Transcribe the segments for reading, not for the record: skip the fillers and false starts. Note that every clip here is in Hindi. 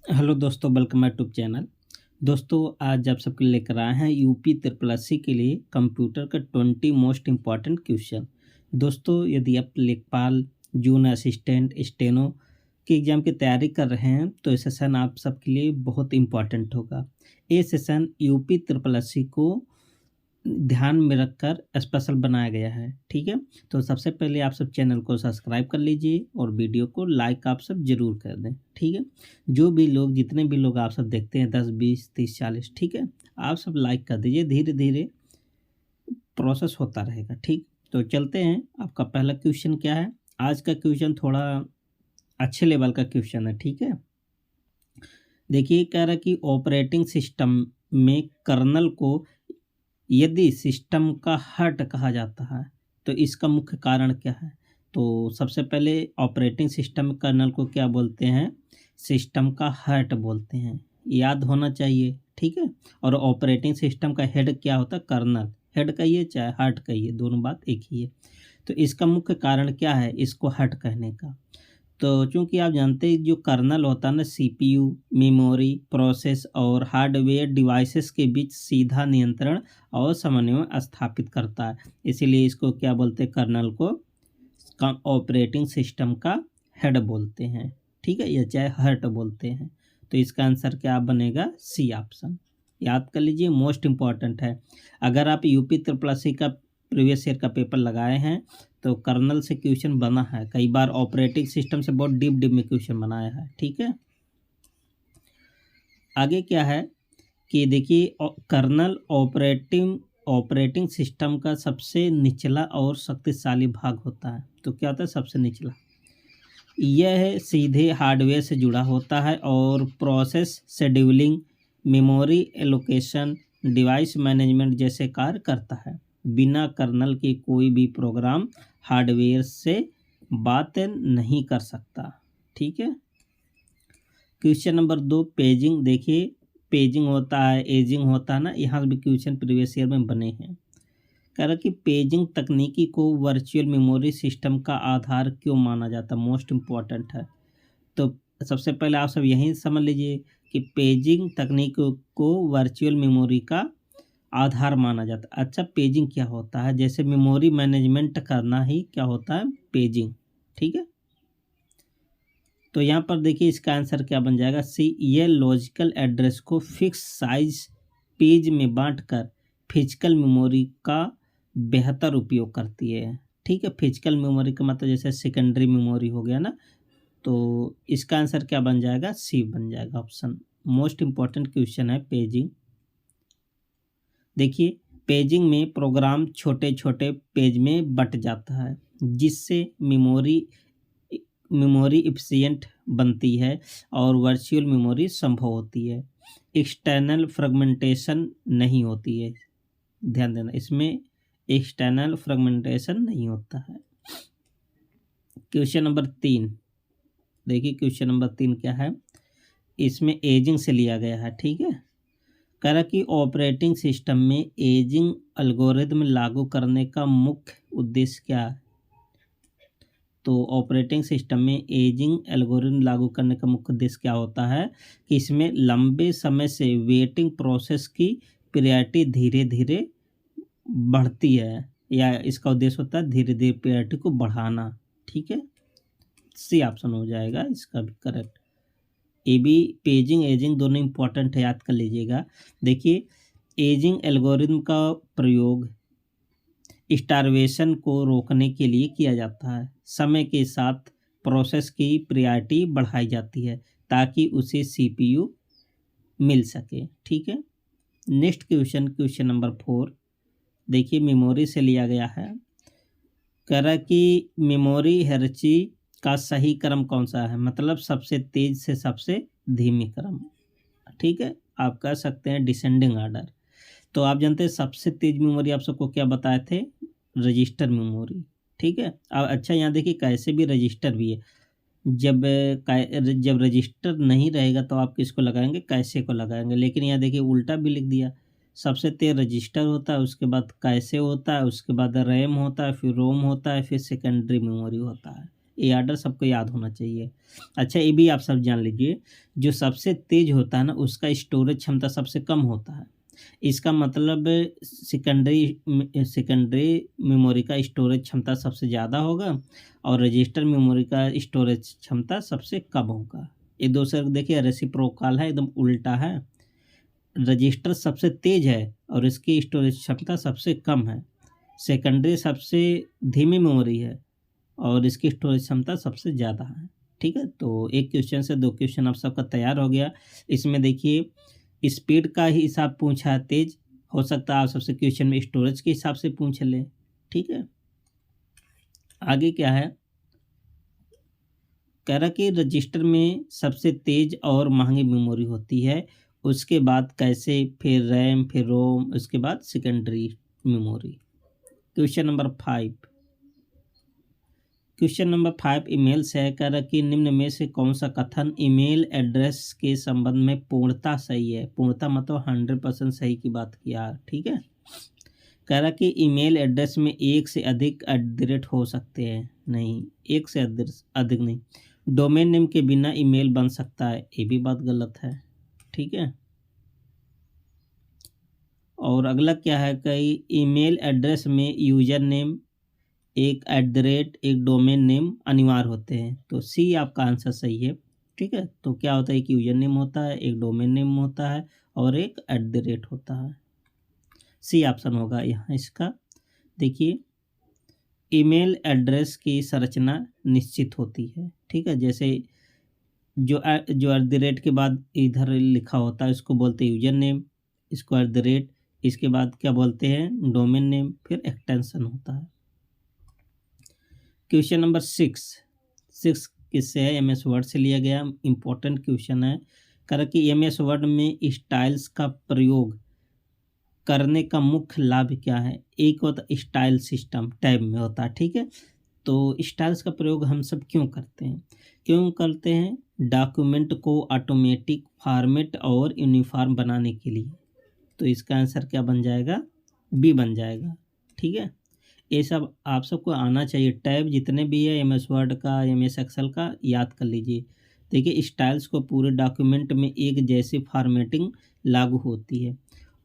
हेलो दोस्तों, वेलकम माय यूट्यूब चैनल। दोस्तों, आज आप सबके लिए लेकर आए हैं यूपी ट्रिपल एससी के लिए कंप्यूटर का 20 मोस्ट इम्पॉर्टेंट क्वेश्चन। दोस्तों, यदि आप लेखपाल, जून असिस्टेंट, स्टेनो के एग्ज़ाम की तैयारी कर रहे हैं तो ये सेशन आप सबके लिए बहुत इम्पॉर्टेंट होगा। ये सेशन यूपी ट्रिपल एससी को ध्यान में रखकर स्पेशल बनाया गया है। ठीक है, तो सबसे पहले आप सब चैनल को सब्सक्राइब कर लीजिए और वीडियो को लाइक आप सब ज़रूर कर दें। ठीक है, जो भी लोग, जितने भी लोग आप सब देखते हैं, 10 20 30 40, ठीक है, आप सब लाइक कर दीजिए। धीरे धीरे प्रोसेस होता रहेगा। ठीक, तो चलते हैं। आपका पहला क्वेश्चन क्या है? आज का क्वेश्चन थोड़ा अच्छे लेवल का क्वेश्चन है। ठीक है, देखिए, कह रहा है कि ऑपरेटिंग सिस्टम में कर्नल को यदि सिस्टम का हार्ट कहा जाता है तो इसका मुख्य कारण क्या है? तो सबसे पहले ऑपरेटिंग सिस्टम कर्नल को क्या बोलते हैं? सिस्टम का हार्ट बोलते हैं, याद होना चाहिए। ठीक है, और ऑपरेटिंग सिस्टम का हेड क्या होता है? कर्नल। हेड कहिए चाहे हार्ट कहिए, दोनों बात एक ही है। तो इसका मुख्य कारण क्या है इसको हार्ट कहने का? तो चूंकि आप जानते हैं जो कर्नल होता है ना, सीपीयू, मेमोरी, प्रोसेस और हार्डवेयर डिवाइसेस के बीच सीधा नियंत्रण और समन्वय स्थापित करता है। इसीलिए इसको क्या बोलते हैं? कर्नल को ऑपरेटिंग सिस्टम का हेड बोलते हैं। ठीक है, या चाहे हार्ट बोलते हैं। तो इसका आंसर क्या बनेगा? C option. याद कर लीजिए, मोस्ट इम्पॉर्टेंट है। अगर आप यूपी ट्रिपल एससी का प्रीवियस ईयर का पेपर लगाए हैं तो कर्नल से क्वेश्चन बना है, कई बार ऑपरेटिंग सिस्टम से बहुत डीप डीप में क्वेश्चन बनाया है। ठीक है, आगे क्या है कि देखिए, कर्नल ऑपरेटिंग सिस्टम का सबसे निचला और शक्तिशाली भाग होता है। तो क्या होता है सबसे निचला? यह सीधे हार्डवेयर से जुड़ा होता है और process scheduling, memory allocation, device management जैसे कार्य करता है। बिना कर्नल के कोई भी प्रोग्राम हार्डवेयर से बात नहीं कर सकता। ठीक है, क्वेश्चन नंबर 2, पेजिंग। देखिए, पेजिंग होता है, एजिंग होता है ना, यहाँ भी क्वेश्चन प्रीवियस ईयर में बने हैं। कह रहा कि पेजिंग तकनीकी को वर्चुअल मेमोरी सिस्टम का आधार क्यों माना जाता है? मोस्ट इम्पॉर्टेंट है। तो सबसे पहले आप सब यही समझ लीजिए कि पेजिंग तकनीक को वर्चुअल मेमोरी का आधार माना जाता है। अच्छा, पेजिंग क्या होता है? जैसे मेमोरी मैनेजमेंट करना ही क्या होता है? पेजिंग। ठीक है, तो यहाँ पर देखिए इसका आंसर क्या बन जाएगा? सी। ये लॉजिकल एड्रेस को फिक्स साइज पेज में बांटकर फिजिकल मेमोरी का बेहतर उपयोग करती है। ठीक है, फिजिकल मेमोरी का मतलब जैसे सेकेंडरी मेमोरी हो गया ना, तो इसका आंसर क्या बन जाएगा? सी बन जाएगा ऑप्शन। मोस्ट इम्पॉर्टेंट क्वेश्चन है पेजिंग। देखिए, पेजिंग में प्रोग्राम छोटे छोटे पेज में बट जाता है जिससे मेमोरी मेमोरी इफिशिएंट बनती है और वर्चुअल मेमोरी संभव होती है। एक्सटर्नल फ्रेगमेंटेशन नहीं होती है। ध्यान देना, इसमें एक्सटर्नल फ्रेगमेंटेशन नहीं होता है। क्वेश्चन नंबर 3, देखिए क्वेश्चन नंबर 3 क्या है? इसमें एजिंग से लिया गया है। ठीक है, कह रहा कि ऑपरेटिंग सिस्टम में एजिंग एल्गोरिदम लागू करने का मुख्य उद्देश्य क्या है? तो ऑपरेटिंग सिस्टम में एजिंग एल्गोरिथम लागू करने का मुख्य उद्देश्य क्या होता है कि इसमें लंबे समय से वेटिंग प्रोसेस की प्रायोरिटी धीरे धीरे बढ़ती है, या इसका उद्देश्य होता है धीरे धीरे प्रायोरिटी को बढ़ाना। ठीक है, सी ऑप्शन हो जाएगा इसका भी correct. A B, paging ageing दोनों इंपॉर्टेंट है, याद कर लीजिएगा। देखिए, एजिंग एल्गोरिथम का प्रयोग स्टारवेशन को रोकने के लिए किया जाता है। समय के साथ प्रोसेस की प्रायोरिटी बढ़ाई जाती है ताकि उसे सीपीयू मिल सके। ठीक है, नेक्स्ट क्वेश्चन, क्वेश्चन नंबर 4। देखिए, मेमोरी से लिया गया है। कह रहा कि मेमोरी हायरार्की का सही क्रम कौन सा है? मतलब सबसे तेज से सबसे धीमी क्रम। ठीक है, आप कह सकते हैं डिसेंडिंग ऑर्डर। तो आप जानते हैं सबसे तेज मेमोरी आप सबको क्या बताए थे? Register memory. ठीक है, अब अच्छा यहाँ देखिए कैसे भी रजिस्टर भी है। जब रजिस्टर नहीं रहेगा तो आप किसको लगाएंगे? कैसे को लगाएंगे। लेकिन यहाँ देखिए उल्टा भी लिख दिया। सबसे तेज रजिस्टर होता है, उसके बाद कैसे होता है, उसके बाद रैम होता है, फिर रोम होता है, फिर सेकेंडरी मेमोरी होता है। ये आर्डर सबको याद होना चाहिए। अच्छा, ये भी आप सब जान लीजिए, जो सबसे तेज़ होता है ना उसका स्टोरेज क्षमता सबसे कम होता है। इसका मतलब सेकेंडरी मेमोरी का स्टोरेज क्षमता सबसे ज़्यादा होगा और रजिस्टर मेमोरी का स्टोरेज क्षमता सबसे कम होगा। ये दूसरे देखिए रेसिप्रोकल है, एकदम उल्टा है। रजिस्टर सबसे तेज़ है और इसकी स्टोरेज क्षमता सबसे कम है। सेकेंडरी सबसे धीमी मेमोरी है और इसकी स्टोरेज क्षमता सबसे ज़्यादा है। ठीक है, तो एक क्वेश्चन से 2 क्वेश्चन आप सबका तैयार हो गया। इसमें देखिए स्पीड का ही हिसाब पूछा है, तेज़ हो सकता है आप सबसे क्वेश्चन में स्टोरेज के हिसाब से पूछ ले। ठीक है, आगे क्या है, कह रहा कि रजिस्टर में सबसे तेज़ और महंगी मेमोरी होती है, उसके बाद कैसे, फिर रैम, फिर रोम, उसके बाद secondary memory. Question number 5, question number 5 email से है। कह रहा कि निम्न में से कौन सा कथन ईमेल एड्रेस के संबंध में पूर्णतः सही है। पूर्णतः मतलब 100% सही की बात किया। ठीक है, कह रहा कि ईमेल एड्रेस में एक से अधिक @ हो सकते हैं। नहीं, एक से अधिक नहीं। डोमेन नेम के बिना ईमेल बन सकता है, ये भी बात गलत है। ठीक है, और अगला क्या है कि ईमेल एड्रेस में यूजर नेम, एक @ एक डोमेन नेम अनिवार्य होते हैं। तो सी आपका आंसर सही है। ठीक है, तो क्या होता है, एक यूजर नेम होता है, एक डोमेन नेम होता है और एक @ होता है। सी ऑप्शन होगा यहाँ इसका। देखिए ईमेल एड्रेस की संरचना निश्चित होती है। ठीक है, जैसे जो @ के बाद इधर लिखा होता है इसको बोलते हैं यूजर नेम, इसको @ इसके बाद क्या बोलते हैं, डोमेन नेम, फिर एक्सटेंशन होता है। क्वेश्चन नंबर 6 किससे है, एमएस वर्ड से लिया गया, इंपॉर्टेंट क्वेश्चन है। कर कि एमएस वर्ड में स्टाइल्स का प्रयोग करने का मुख्य लाभ क्या है। एक होता स्टाइल सिस्टम, टैब में होता है। ठीक है, तो स्टाइल्स का प्रयोग हम सब क्यों करते हैं, डॉक्यूमेंट को ऑटोमेटिक फॉर्मेट और यूनिफॉर्म बनाने के लिए। तो इसका आंसर क्या बन जाएगा, बी बन जाएगा। ठीक है, ये सब आप सबको आना चाहिए। टैब जितने भी है एमएस वर्ड का, एमएस एक्सेल का, याद कर लीजिए। देखिए स्टाइल्स को पूरे डॉक्यूमेंट में एक जैसी फॉर्मेटिंग लागू होती है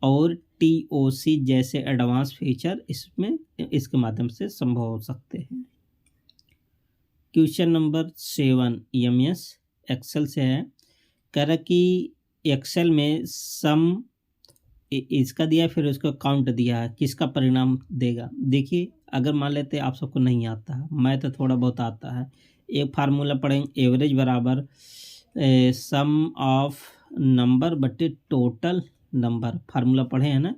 और टीओसी जैसे एडवांस फीचर इसमें इसके माध्यम से संभव हो सकते हैं। क्वेश्चन नंबर 7 एमएस एक्सेल से है। कह रहा कि एक्सेल में सम इसका दिया फिर उसको काउंट दिया है, किसका परिणाम देगा। देखिए अगर मान लेते आप सबको नहीं आता है, मैं तो थोड़ा बहुत आता है। एक फार्मूला पढ़ेंगे, एवरेज बराबर सम ऑफ नंबर बटे टोटल नंबर। फार्मूला पढ़े हैं ना,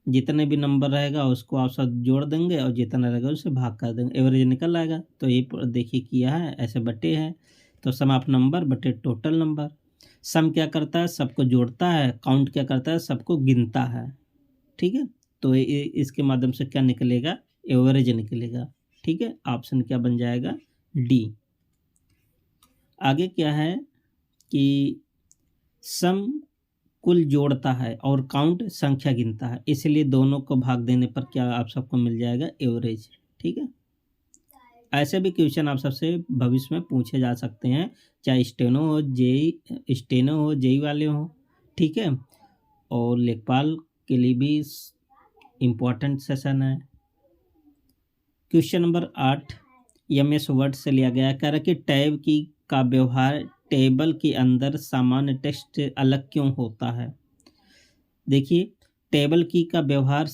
जितने भी नंबर रहेगा उसको आप सब जोड़ देंगे और जितना रहेगा उसे भाग कर देंगे, एवरेज निकल आएगा। तो ये देखिए किया है, ऐसे बटे है, तो सम ऑफ नंबर बटे टोटल नंबर। सम क्या करता है, सबको जोड़ता है, काउंट क्या करता है, सबको गिनता है। ठीक है, तो इसके माध्यम से क्या निकलेगा, एवरेज निकलेगा। ठीक है, ऑप्शन क्या बन जाएगा, डी। आगे क्या है कि सम कुल जोड़ता है और काउंट संख्या गिनता है, इसलिए दोनों को भाग देने पर क्या आप सबको मिल जाएगा, एवरेज। ठीक है, ऐसे भी क्वेश्चन आप सबसे भविष्य में पूछे जा सकते हैं, चाहे स्टेनो हो जेई वाले हो। ठीक है, और लेखपाल के लिए भी इम्पोर्टेंट सेशन है। क्वेश्चन नंबर 8 एमएस वर्ड से लिया गया। कह रहा कि टैब की का व्यवहार टेबल के अंदर सामान्य टेक्स्ट से अलग क्यों होता है। देखिए टेबल की का व्यवहार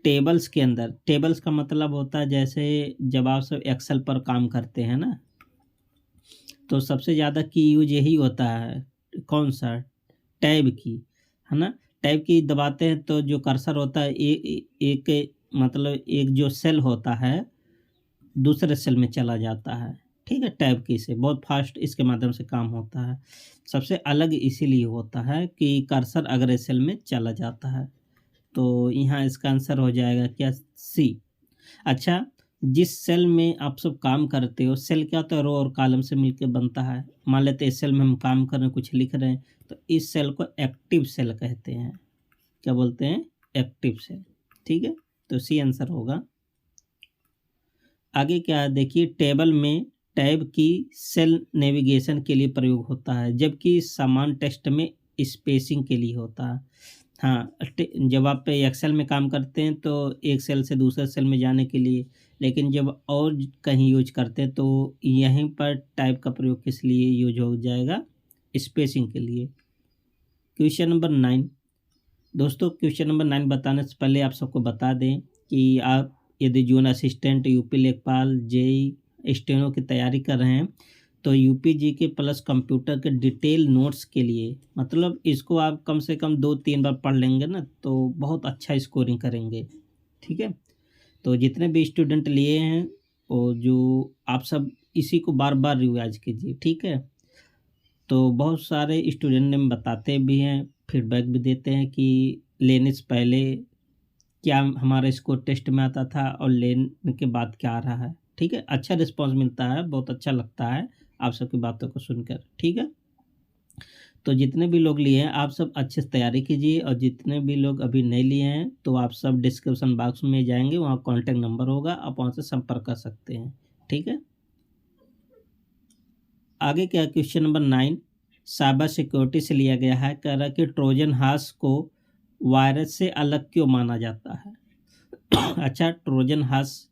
टेबल्स के अंदर, टेबल्स का मतलब होता है जैसे जब आप सब एक्सेल पर काम करते हैं ना, तो सबसे ज़्यादा की यूज यही होता है, कौन सा, टैब की, है ना। टैब की दबाते हैं तो जो कर्सर होता है एक मतलब एक जो सेल होता है दूसरे सेल में चला जाता है। ठीक है, टैब की से बहुत फास्ट इसके माध्यम से काम होता है। सबसे अलग इसीलिए होता है कि कर्सर अगले सेल में चला जाता है। तो यहाँ इसका आंसर हो जाएगा क्या, सी। अच्छा, जिस सेल में आप सब काम करते हो, सेल क्या होता है, रो और कॉलम से मिलकर बनता है। मान लेते हैं इस सेल में हम काम कर रहे हैं, कुछ लिख रहे हैं, तो इस सेल को एक्टिव सेल कहते हैं। क्या बोलते हैं, एक्टिव सेल। ठीक है, तो सी आंसर होगा। आगे क्या है देखिए, टेबल में टैब की सेल नेविगेशन के लिए प्रयोग होता है, जबकि समान टेक्स्ट में स्पेसिंग के लिए होता है। हाँ, जब आप एक्सेल में काम करते हैं तो एक सेल से दूसरे सेल में जाने के लिए, लेकिन जब और कहीं यूज करते हैं तो यहीं पर टाइप का प्रयोग किस लिए यूज हो जाएगा, स्पेसिंग के लिए। Question number 9। दोस्तों क्वेश्चन नंबर 9 बताने से पहले आप सबको बता दें कि आप यदि जून असिस्टेंट, यूपी लेखपाल, जेई स्टेनो की तैयारी कर रहे हैं तो यूपी जीके प्लस कंप्यूटर के डिटेल नोट्स के लिए, मतलब इसको आप कम से कम 2-3 बार पढ़ लेंगे ना तो बहुत अच्छा स्कोरिंग करेंगे। ठीक है, तो जितने भी स्टूडेंट लिए हैं और जो आप सब इसी को बार बार रिवाइज कीजिए। ठीक है, तो बहुत सारे स्टूडेंट ने बताते भी हैं, फीडबैक भी देते हैं कि लेने से पहले क्या हमारा स्कोर टेस्ट में आता था और लेने के बाद क्या आ रहा है। ठीक है, अच्छा रिस्पांस मिलता है, बहुत अच्छा लगता है आप सबकी बातों को सुनकर। ठीक है, तो जितने भी लोग लिए हैं आप सब अच्छे से तैयारी कीजिए, और जितने भी लोग अभी नहीं लिए हैं तो आप सब डिस्क्रिप्शन बॉक्स में जाएंगे, वहाँ कॉन्टैक्ट नंबर होगा, आप वहाँ से संपर्क कर सकते हैं। ठीक है, आगे क्या, क्वेश्चन नंबर 9 साइबर सिक्योरिटी से लिया गया है। कह रहा है कि ट्रोजन हॉर्स को वायरस से अलग क्यों माना जाता है। अच्छा, ट्रोजन हॉर्स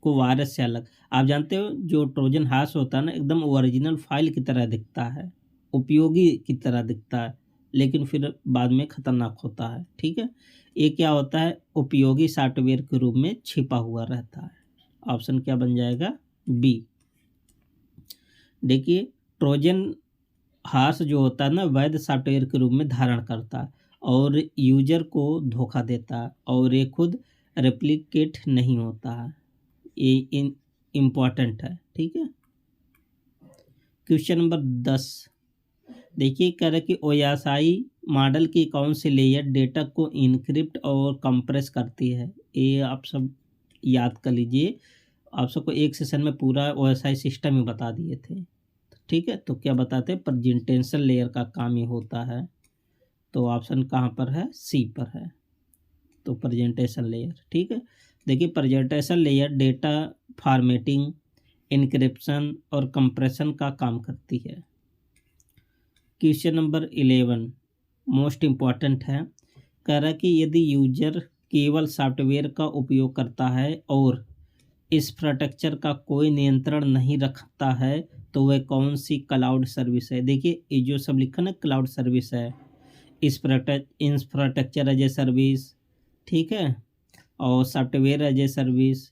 को वायरस से अलग, आप जानते हो जो ट्रोजन हॉर्स होता है ना, एकदम ओरिजिनल फाइल की तरह दिखता है, उपयोगी की तरह दिखता है, लेकिन फिर बाद में खतरनाक होता है। ठीक है, ये क्या होता है, उपयोगी सॉफ्टवेयर के रूप में छिपा हुआ रहता है। ऑप्शन क्या बन जाएगा, बी। देखिए, ट्रोजन हॉर्स जो होता है ना, वैध सॉफ्टवेयर के रूप में धारण करता है और यूजर को धोखा देता है, और ये खुद रेप्लिकेट नहीं होता है। ये इम्पॉर्टेंट है। ठीक है, क्वेश्चन नंबर 10 देखिए, कह रहा है कि ओयासाई मॉडल की कौन सी लेयर डेटा को इनक्रिप्ट और कंप्रेस करती है। ये आप सब याद कर लीजिए, आप सबको एक सेशन में पूरा ओएसआई सिस्टम ही बता दिए थे। ठीक है, तो क्या बताते हैं, प्रेजेंटेशन लेयर का काम ये होता है। तो ऑप्शन कहाँ पर है, सी पर है, तो प्रेजेंटेशन लेयर। ठीक है, देखिए presentation layer data formatting, encryption और कंप्रेशन का काम करती है। क्वेश्चन नंबर 11 मोस्ट इम्पॉर्टेंट है। कह रहा है कि यदि यूजर केवल सॉफ्टवेयर का उपयोग करता है और इंफ्रास्ट्रक्चर का कोई नियंत्रण नहीं रखता है तो वह कौन सी क्लाउड सर्विस है। देखिए, ये जो सब लिखा ना क्लाउड सर्विस है, इंफ्रास्ट्रक्चर एज ए सर्विस, ठीक है, और सॉफ्टवेयर एज ए सर्विस,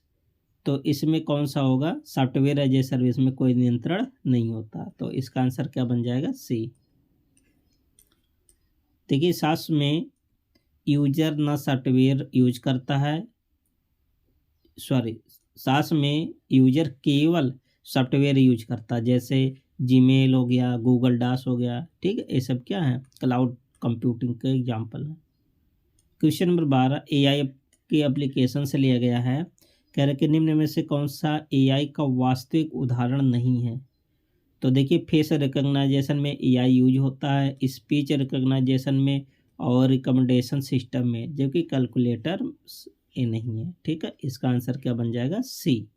तो इसमें कौन सा होगा, सॉफ्टवेयर एज ए सर्विस में कोई नियंत्रण नहीं होता, तो इसका आंसर क्या बन जाएगा, सी। देखिए, सास में यूजर न सॉफ्टवेयर यूज करता है, सॉरी, सास में यूजर केवल सॉफ्टवेयर यूज करता है, जैसे जीमेल हो गया, गूगल डॉस हो गया। ठीक है, ये सब क्या है, क्लाउड कंप्यूटिंग के एग्जांपल है। क्वेश्चन नंबर 12 एआई के एप्लीकेशन से लिया गया है। कह रहे कि निम्न में से कौन सा एआई का वास्तविक उदाहरण नहीं है। तो देखिए, फेस रिकग्नाइजेशन में एआई यूज होता है, स्पीच रिकग्नाइजेशन में और रिकमेंडेशन सिस्टम में, जबकि कैलकुलेटर ये नहीं है। ठीक है, इसका आंसर क्या बन जाएगा, सी।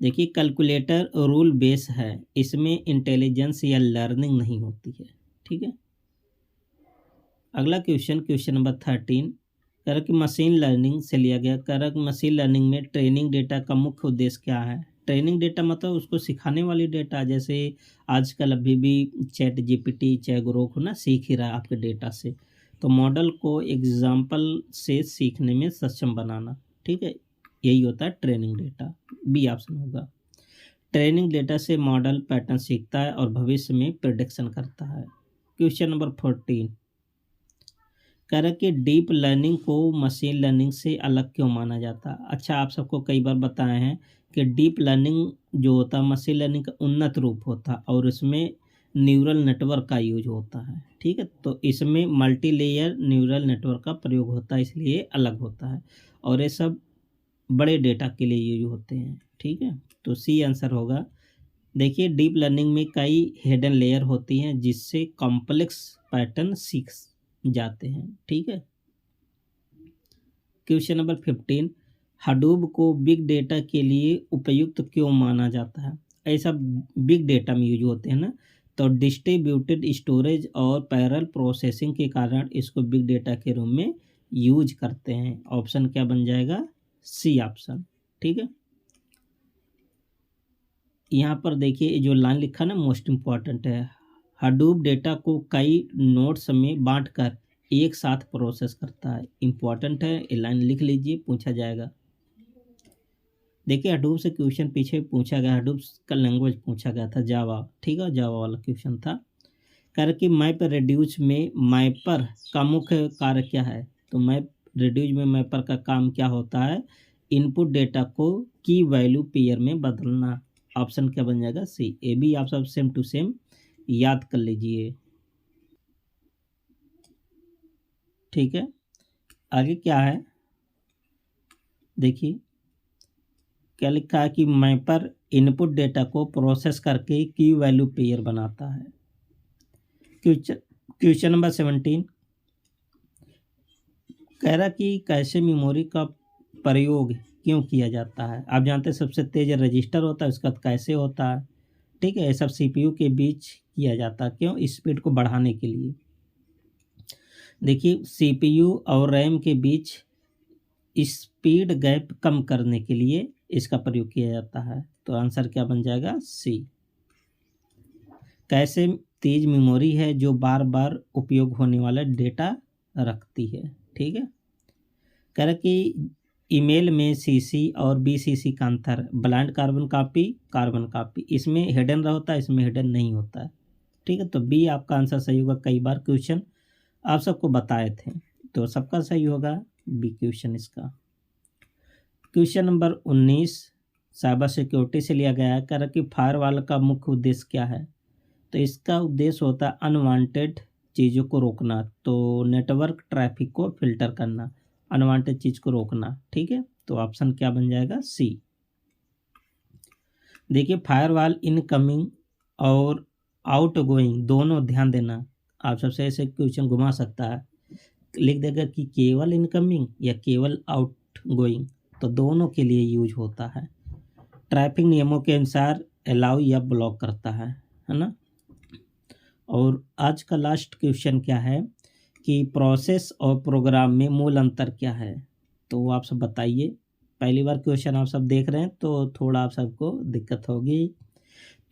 देखिए, कैलकुलेटर रूल बेस है, इसमें इंटेलिजेंस या लर्निंग नहीं होती है। ठीक है, अगला क्वेश्चन, क्वेश्चन नंबर 13 कह रहा कि मशीन लर्निंग से लिया गया। कह रहा कि मशीन लर्निंग में ट्रेनिंग डेटा का मुख्य उद्देश्य क्या है। ट्रेनिंग डेटा मतलब उसको सिखाने वाली डेटा, जैसे आजकल अभी भी चैट जीपीटी, चाहे ग्रोक हो ना, सीख ही रहा है आपके डेटा से, तो मॉडल को एग्जाम्पल से सीखने में सक्षम बनाना। ठीक है, यही होता है ट्रेनिंग डेटा, बी ऑप्शन होगा। ट्रेनिंग डेटा से मॉडल पैटर्न सीखता है और भविष्य में प्रिडिक्शन करता है। क्वेश्चन नंबर 14 कह रहा कि डीप लर्निंग को मशीन लर्निंग से अलग क्यों माना जाता है। अच्छा, आप सबको कई बार बताए हैं कि डीप लर्निंग जो होता है मशीन लर्निंग का उन्नत रूप होता है और उसमें न्यूरल नेटवर्क का यूज होता है। ठीक है, तो इसमें मल्टी लेयर न्यूरल नेटवर्क का प्रयोग होता है, इसलिए अलग होता है, और ये सब बड़े डेटा के लिए यूज होते हैं। ठीक है, तो सी आंसर होगा। देखिए, डीप लर्निंग में कई हिडन लेयर होती हैं जिससे कॉम्प्लेक्स पैटर्न सीख जाते हैं। ठीक है, क्वेश्चन नंबर 15 हडूप को बिग डेटा के लिए उपयुक्त क्यों माना जाता है? ऐसा बिग डेटा में यूज होते हैं ना, तो डिस्ट्रीब्यूटेड स्टोरेज और पैरेलल प्रोसेसिंग के कारण इसको बिग डेटा के रूप में यूज करते हैं। ऑप्शन क्या बन जाएगा? C option. ठीक है, यहाँ पर देखिए जो लाइन लिखा ना मोस्ट इम्पॉर्टेंट है, हडूप डेटा को कई नोड्स में बांटकर एक साथ प्रोसेस करता है। इम्पॉर्टेंट है, ये लाइन लिख लीजिए, पूछा जाएगा। देखिए हडूप से क्वेश्चन पीछे पूछा गया, हडूप का लैंग्वेज पूछा गया था जावा। ठीक है, जावा वाला क्वेश्चन था। कह रहे कि मैप रेड्यूस में मैपर का मुख्य कार्य क्या है? तो मैप रेड्यूस में मैपर का काम क्या होता है? इनपुट डेटा को की वैल्यू पेयर में बदलना। ऑप्शन क्या बन जाएगा? सी। ए भी आप सब सेम टू सेम याद कर लीजिए। ठीक है, आगे क्या है देखिए, क्या लिखा है कि मैपर इनपुट डेटा को प्रोसेस करके की वैल्यू पेयर बनाता है। क्वेश्चन नंबर 17 कह रहा कि कैसे मेमोरी का प्रयोग क्यों किया जाता है? आप जानते हैं सबसे तेज रजिस्टर होता है, उसका कैसे होता है? ठीक है, ये सब सीपीयू के बीच किया जाता है। क्यों? स्पीड को बढ़ाने के लिए। देखिए सीपीयू और रैम के बीच स्पीड गैप कम करने के लिए इसका प्रयोग किया जाता है। तो आंसर क्या बन जाएगा? सी। कैसे तेज मेमोरी है जो बार बार उपयोग होने वाला डेटा रखती है। ठीक है, कह रहा कि ईमेल में सीसी और बीसीसी का अंतर, ब्लाइंड कार्बन कॉपी, इसमें हिडन होता है, इसमें हिडन नहीं होता है। ठीक है, तो बी आपका आंसर सही होगा। कई बार क्वेश्चन आप सबको बताए थे, तो सबका सही होगा बी क्वेश्चन इसका। क्वेश्चन नंबर 19 साइबर सिक्योरिटी से लिया गया है। कह रहा कि फायरवॉल का मुख्य उद्देश्य क्या है? तो इसका उद्देश्य होता है अनवांटेड चीज़ों को रोकना, तो नेटवर्क ट्रैफिक को फिल्टर करना, अनवांटेड चीज़ को रोकना। ठीक है, तो ऑप्शन क्या बन जाएगा? सी। देखिए फायरवॉल इनकमिंग और आउटगोइंग दोनों, ध्यान देना, आप सबसे ऐसे क्वेश्चन घुमा सकता है, लिख देगा कि केवल इनकमिंग या केवल आउटगोइंग, तो दोनों के लिए यूज होता है। ट्रैफिक नियमों के अनुसार अलाउ या ब्लॉक करता है ना। और आज का लास्ट क्वेश्चन क्या है कि प्रोसेस और प्रोग्राम में मूल अंतर क्या है? तो आप सब बताइए। पहली बार क्वेश्चन आप सब देख रहे हैं तो थोड़ा आप सबको दिक्कत होगी।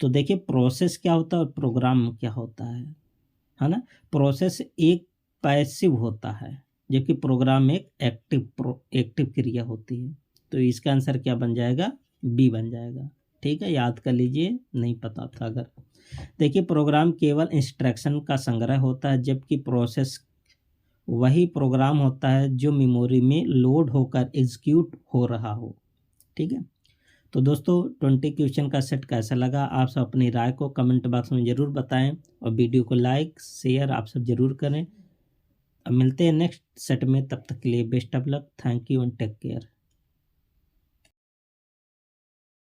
तो देखिए प्रोसेस क्या होता है और प्रोग्राम क्या होता है ना। प्रोसेस एक पैसिव होता है, जबकि प्रोग्राम एक एक्टिव क्रिया होती है। तो इसका आंसर क्या बन जाएगा? बी बन जाएगा। ठीक है, याद कर लीजिए, नहीं पता था अगर। देखिए प्रोग्राम केवल इंस्ट्रक्शन का संग्रह होता है, जबकि प्रोसेस वही प्रोग्राम होता है जो मेमोरी में लोड होकर एग्जीक्यूट हो रहा हो। ठीक है, तो दोस्तों 20 क्वेश्चन का सेट कैसा लगा? आप सब अपनी राय को कमेंट बॉक्स में ज़रूर बताएं और वीडियो को लाइक शेयर आप सब ज़रूर करें। अब मिलते हैं नेक्स्ट सेट में, तब तक के लिए best of luck, thank you and take care.